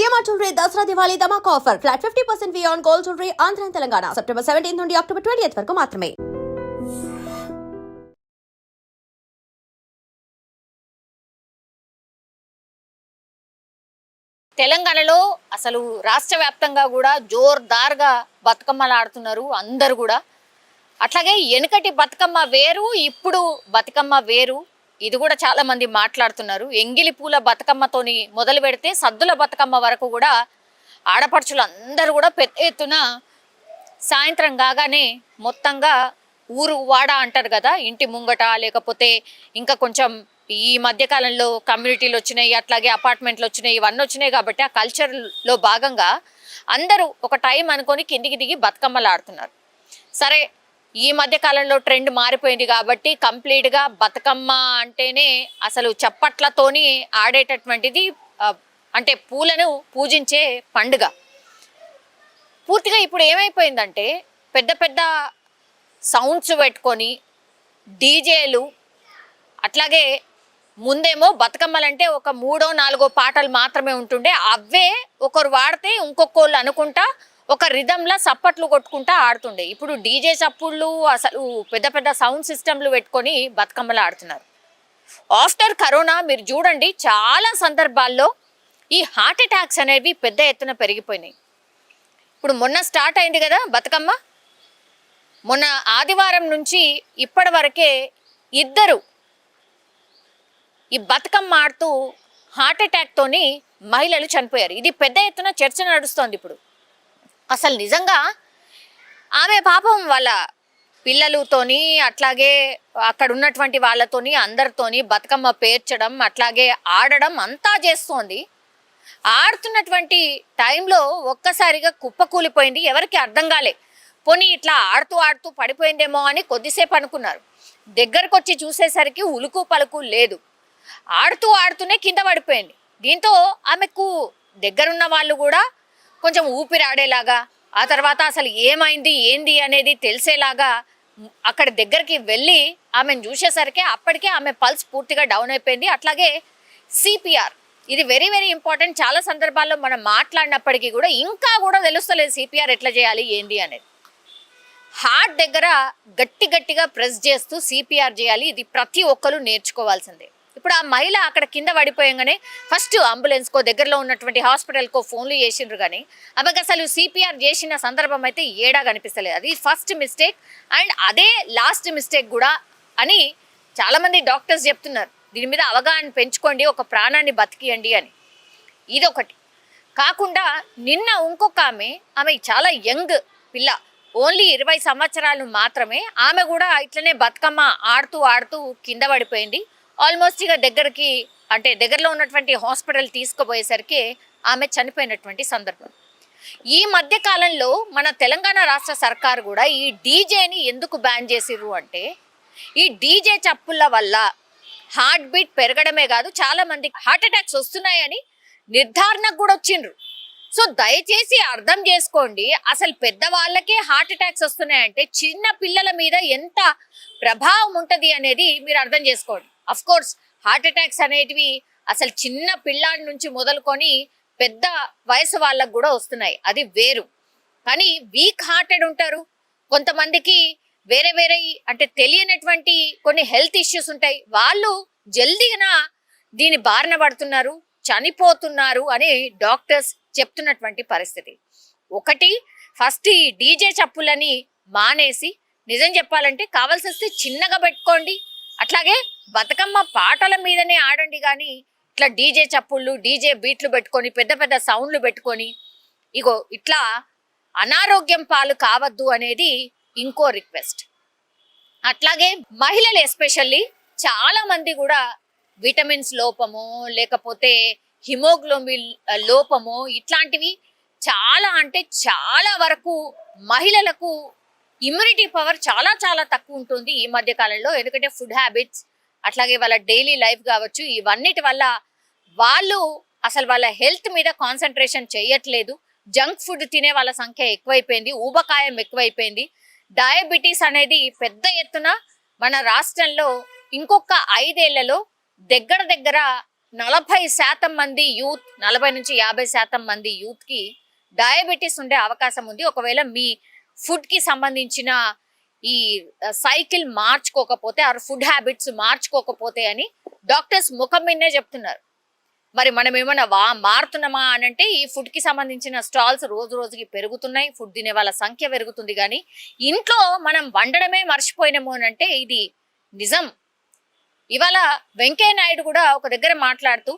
CMR jewellery Dasara Diwali ధమాకా offer flat 50% V on gold jewellery Andhra Telangana September 17 నుండి October 20 వరకు మాత్రమే. తెలంగాణలో అసలు రాష్ట్ర వ్యాప్తంగా కూడా జోర్దార్గా బతుకమ్మలు ఆడుతున్నారు అందరు కూడా. అట్లాగే వెనుకటి బతుకమ్మ వేరు, ఇప్పుడు బతుకమ్మ వేరు. ఇది కూడా చాలా మంది మాట్లాడుతున్నారు. ఎంగిలి పూల బతుకమ్మతోని మొదలు పెడితే సద్దుల బతుకమ్మ వరకు కూడా ఆడపడుచులు అందరూ కూడా పెద్ద ఎత్తున సాయంత్రం కాగానే మొత్తంగా ఊరు వాడ అంటారు కదా, ఇంటి ముంగట లేకపోతే ఇంకా కొంచెం ఈ మధ్యకాలంలో కమ్యూనిటీలు వచ్చినాయి, అట్లాగే అపార్ట్మెంట్లు వచ్చినాయి, ఇవన్నీ వచ్చినాయి కాబట్టి ఆ కల్చర్లో భాగంగా అందరూ ఒక టైం అనుకొని కిందికి దిగి బతుకమ్మలు ఆడుతున్నారు. సరే, ఈ మధ్య కాలంలో ట్రెండ్ మారిపోయింది కాబట్టి కంప్లీట్గా బతుకమ్మ అంటేనే అసలు చప్పట్లతోని ఆడేటటువంటిది, అంటే పూలను పూజించే పండుగ. పూర్తిగా ఇప్పుడు ఏమైపోయిందంటే పెద్ద పెద్ద సౌండ్స్ పెట్టుకొని డీజేలు, అట్లాగే ముందేమో బతుకమ్మలంటే ఒక 3-4 పాటలు మాత్రమే ఉంటుండే, అవే ఒకరు వాడితే ఇంకొకళ్ళు అనుకుంటా ఒక రిధంలా సప్పట్లు కొట్టుకుంటా ఆడుతుండే. ఇప్పుడు డీజే చప్పుళ్ళు, అసలు పెద్ద పెద్ద సౌండ్ సిస్టమ్లు పెట్టుకొని బతుకమ్మలు ఆడుతున్నారు. ఆఫ్టర్ కరోనా మీరు చూడండి, చాలా సందర్భాల్లో ఈ హార్ట్ అటాక్స్ అనేవి పెద్ద ఎత్తున పెరిగిపోయినాయి. ఇప్పుడు మొన్న స్టార్ట్ అయింది కదా బతుకమ్మ, మొన్న ఆదివారం నుంచి ఇప్పటి వరకే 2 ఈ బతుకమ్మ ఆడుతూ హార్ట్ అటాక్తోని మహిళలు చనిపోయారు. ఇది పెద్ద ఎత్తున చర్చ నడుస్తోంది ఇప్పుడు. అసలు నిజంగా ఆమె పాపం వాళ్ళ పిల్లలతోని, అట్లాగే అక్కడ ఉన్నటువంటి వాళ్ళతోని అందరితోని బతుకమ్మ పేర్చడం, అట్లాగే ఆడడం అంతా చేస్తోంది. ఆడుతున్నటువంటి టైంలో ఒక్కసారిగా కుప్పకూలిపోయింది. ఎవరికి అర్థం కాలే. పోనీ ఇట్లా ఆడుతూ ఆడుతూ పడిపోయిందేమో అని కొద్దిసేపు అనుకున్నారు. దగ్గరకు వచ్చి చూసేసరికి ఉలుకు పలుకు లేదు. ఆడుతూ ఆడుతూనే కింద పడిపోయింది. దీంతో ఆమెకు దగ్గరున్న వాళ్ళు కూడా కొంచెం ఊపిరాడేలాగా, ఆ తర్వాత అసలు ఏమైంది ఏంది అనేది తెలిసేలాగా అక్కడ దగ్గరికి వెళ్ళి ఆమెను చూసేసరికి అప్పటికే ఆమె పల్స్ పూర్తిగా డౌన్ అయిపోయింది. అట్లాగే సిపిఆర్, ఇది వెరీ వెరీ ఇంపార్టెంట్. చాలా సందర్భాల్లో మనం మాట్లాడినప్పటికీ కూడా ఇంకా కూడా తెలుస్తలేదు సిపిఆర్ ఎట్లా చేయాలి ఏంది అనేది. హార్ట్ దగ్గర గట్టిగా ప్రెస్ చేస్తూ సిపిఆర్ చేయాలి. ఇది ప్రతి ఒక్కరు నేర్చుకోవాల్సిందే. ఇప్పుడు ఆ మహిళ అక్కడ కింద పడిపోయంగానే ఫస్ట్ అంబులెన్స్కో, దగ్గరలో ఉన్నటువంటి హాస్పిటల్కో ఫోన్లు చేసిండ్రు, కానీ ఆమెకు అసలు సిపిఆర్ చేసిన సందర్భం అయితే ఏడా కనిపిస్తలేదు. అది ఫస్ట్ మిస్టేక్ అండ్ అదే లాస్ట్ మిస్టేక్ కూడా అని చాలామంది డాక్టర్స్ చెప్తున్నారు. దీని మీద అవగాహన పెంచుకోండి, ఒక ప్రాణాన్ని బతికియండి అని. ఇదొకటి కాకుండా నిన్న ఇంకొక ఆమె చాలా యంగ్ పిల్ల, ఓన్లీ 20 సంవత్సరాలు మాత్రమే. ఆమె కూడా ఇట్లనే బతుకమ్మ ఆడుతూ కింద పడిపోయింది. ఆల్మోస్ట్ ఇక దగ్గరలో ఉన్నటువంటి హాస్పిటల్ తీసుకుపోయేసరికి ఆమె చనిపోయినటువంటి సందర్భం. ఈ మధ్య కాలంలో మన తెలంగాణ రాష్ట్ర సర్కారు కూడా ఈ డీజేని ఎందుకు బ్యాన్ చేసిర్రు అంటే, ఈ డీజే చప్పుల వల్ల హార్ట్ బీట్ పెరగడమే కాదు, చాలా మంది హార్ట్ అటాక్స్ వస్తున్నాయని నిర్ధారణకు కూడా వచ్చిండ్రు. సో దయచేసి అర్థం చేసుకోండి, అసలు పెద్దవాళ్ళకే హార్ట్ అటాక్స్ వస్తున్నాయంటే చిన్న పిల్లల మీద ఎంత ప్రభావం ఉంటుంది అనేది మీరు అర్థం చేసుకోండి. అఫ్ కోర్స్ హార్ట్ అటాక్స్ అనేటివి అసలు చిన్న పిల్లాడి నుంచి మొదలుకొని పెద్ద వయసు వాళ్ళకు కూడా వస్తున్నాయి, అది వేరు. కానీ వీక్ హార్టెడ్ ఉంటారు కొంతమందికి, వేరే అంటే తెలియనటువంటి కొన్ని హెల్త్ ఇష్యూస్ ఉంటాయి, వాళ్ళు జల్దీగా దీని బారిన పడుతున్నారు, చనిపోతున్నారు అని డాక్టర్స్ చెప్తున్నటువంటి పరిస్థితి. ఒకటి, ఫస్ట్ ఈ డీజే చప్పులని మానేసి నిజం చెప్పాలంటే కావాల్సి వస్తే చిన్నగా పెట్టుకోండి, అట్లాగే బతుకమ్మ పాటల మీదనే ఆడండి. కానీ ఇట్లా డీజే చప్పుళ్ళు, డీజే బీట్లు పెట్టుకొని పెద్ద పెద్ద సౌండ్లు పెట్టుకొని ఇట్లా అనారోగ్యం పాలు కావద్దు అనేది ఇంకో రిక్వెస్ట్. అట్లాగే మహిళలు ఎస్పెషల్లీ చాలా మంది కూడా విటమిన్స్ లోపమో లేకపోతే హిమోగ్లోబిన్ లోపమో ఇట్లాంటివి చాలా అంటే చాలా వరకు మహిళలకు ఇమ్యూనిటీ పవర్ చాలా తక్కువ ఉంటుంది ఈ మధ్య కాలంలో. ఎందుకంటే ఫుడ్ హ్యాబిట్స్, అట్లాగే వాళ్ళ డైలీ లైఫ్ కావచ్చు, ఇవన్నిటి వల్ల వాళ్ళు అసలు వాళ్ళ హెల్త్ మీద కాన్సన్ట్రేషన్ చేయట్లేదు. జంక్ ఫుడ్ తినే వాళ్ళ సంఖ్య ఎక్కువైపోయింది, ఊబకాయం ఎక్కువైపోయింది. డయాబెటీస్ అనేది పెద్ద ఎత్తున మన రాష్ట్రంలో ఇంకొక 5 ఏళ్లలో దగ్గర 40% మంది యూత్, 40 నుంచి 50% మంది యూత్కి డయాబెటీస్ ఉండే అవకాశం ఉంది ఒకవేళ మీ ఫుడ్కి సంబంధించిన ఈ సైకిల్ మార్చుకోకపోతే, ఆ ఫుడ్ హ్యాబిట్స్ మార్చుకోకపోతే అని డాక్టర్స్ ముఖం మీదనే చెప్తున్నారు. మరి మనం ఏమైనా మారుతున్నామా అని అంటే ఈ ఫుడ్కి సంబంధించిన స్టాల్స్ రోజు రోజుకి పెరుగుతున్నాయి, ఫుడ్ తినే వాళ్ళ సంఖ్య పెరుగుతుంది. కానీ ఇంట్లో మనం వండడమే మర్చిపోయినాము అని అంటే ఇది నిజం. ఇవాళ వెంకయ్య నాయుడు కూడా ఒక దగ్గర మాట్లాడుతూ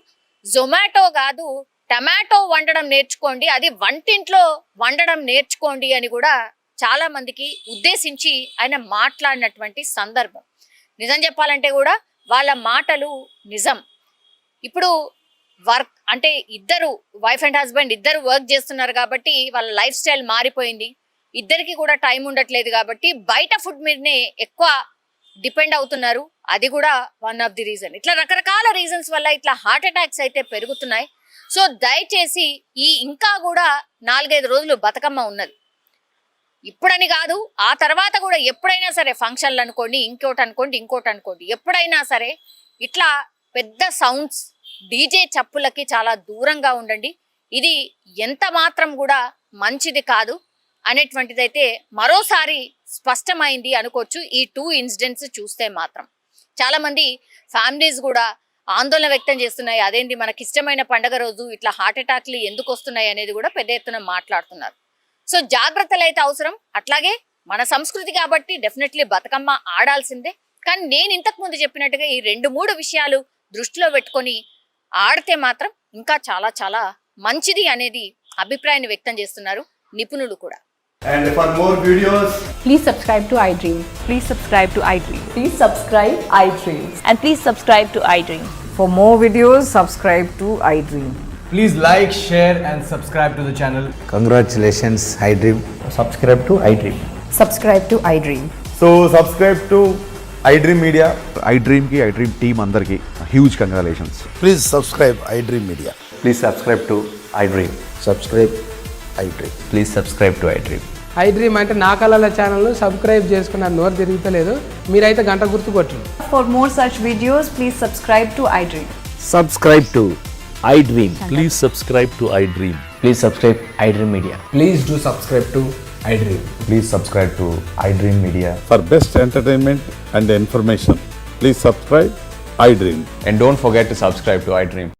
జొమాటో కాదు టమాటో వండడం నేర్చుకోండి, అది వంటింట్లో వండడం నేర్చుకోండి అని కూడా చాలా మందికి ఉద్దేశించి ఆయన మాట్లాడినటువంటి సందర్భం. నిజం చెప్పాలంటే కూడా వాళ్ళ మాటలు నిజం. ఇప్పుడు వర్క్ అంటే ఇద్దరు వైఫ్ అండ్ హస్బెండ్ ఇద్దరు వర్క్ చేస్తున్నారు కాబట్టి వాళ్ళ లైఫ్ స్టైల్ మారిపోయింది, ఇద్దరికి కూడా టైం ఉండట్లేదు కాబట్టి బయట ఫుడ్ మీదనే ఎక్కువ డిపెండ్ అవుతున్నారు. అది కూడా వన్ ఆఫ్ ది రీజన్. ఇట్లా రకరకాల రీజన్స్ వల్ల ఇట్లా హార్ట్ అటాక్స్ అయితే పెరుగుతున్నాయి. సో దయచేసి ఈ ఇంకా కూడా 4-5 రోజులు బతుకమ్మ ఉన్నది. ఇప్పుడని కాదు, ఆ తర్వాత కూడా ఎప్పుడైనా సరే ఫంక్షన్లు అనుకోండి, ఇంకోటి అనుకోండి, ఎప్పుడైనా సరే ఇట్లా పెద్ద సౌండ్స్ డీజే చప్పులకి చాలా దూరంగా ఉండండి. ఇది ఎంత మాత్రం కూడా మంచిది కాదు అనేటువంటిదైతే మరోసారి స్పష్టమైంది అనుకోవచ్చు ఈ 2 ఇన్సిడెంట్స్ చూస్తే మాత్రం. చాలా మంది ఫ్యామిలీస్ కూడా ఆందోళన వ్యక్తం చేస్తున్నాయి. అదేంటి మనకి ఇష్టమైన పండగ రోజు ఇట్లా హార్ట్ అటాక్లు ఎందుకు వస్తున్నాయి అనేది కూడా పెద్ద ఎత్తున మాట్లాడుతున్నారు. సో జాగ్రత్తలు అయితే అవసరం. అట్లాగే మన సంస్కృతి కాబట్టి డెఫినెట్లీ బతుకమ్మ ఆడాల్సిందే. కానీ నేను ఇంతకు ముందు చెప్పినట్టుగా ఈ 2-3 విషయాలు దృష్టిలో పెట్టుకొని ఆడితే మాత్రం ఇంకా చాలా చాలా మంచిది అనేది అభిప్రాయాన్ని వ్యక్తం చేస్తున్నారు నిపుణులు కూడా. And for more videos, Please subscribe to iDream. Please subscribe to iDream. Please subscribe iDream. And please subscribe to iDream. For more videos, subscribe to iDream. please like, share and subscribe to the channel. Congratulations, iDream. Subscribe to iDream. Subscribe to iDream. So subscribe to iDream Media. iDream team andarki huge congratulations. Please subscribe iDream Media. Please subscribe to iDream. Subscribe iDream. Please subscribe to iDream. iDream అంటే నా కళల ఛానల్ను subscribe చేసుకున్న నోరు తిరుగుతలేదు, మీరైతే గంట గుర్తు కొట్టండి. For more such videos, please subscribe to iDream. Subscribe to iDream. Please subscribe to iDream. Please subscribe iDream Media. Please do subscribe to iDream. Please subscribe to iDream Media. For best entertainment and information, please subscribe iDream. And don't forget to subscribe to iDream.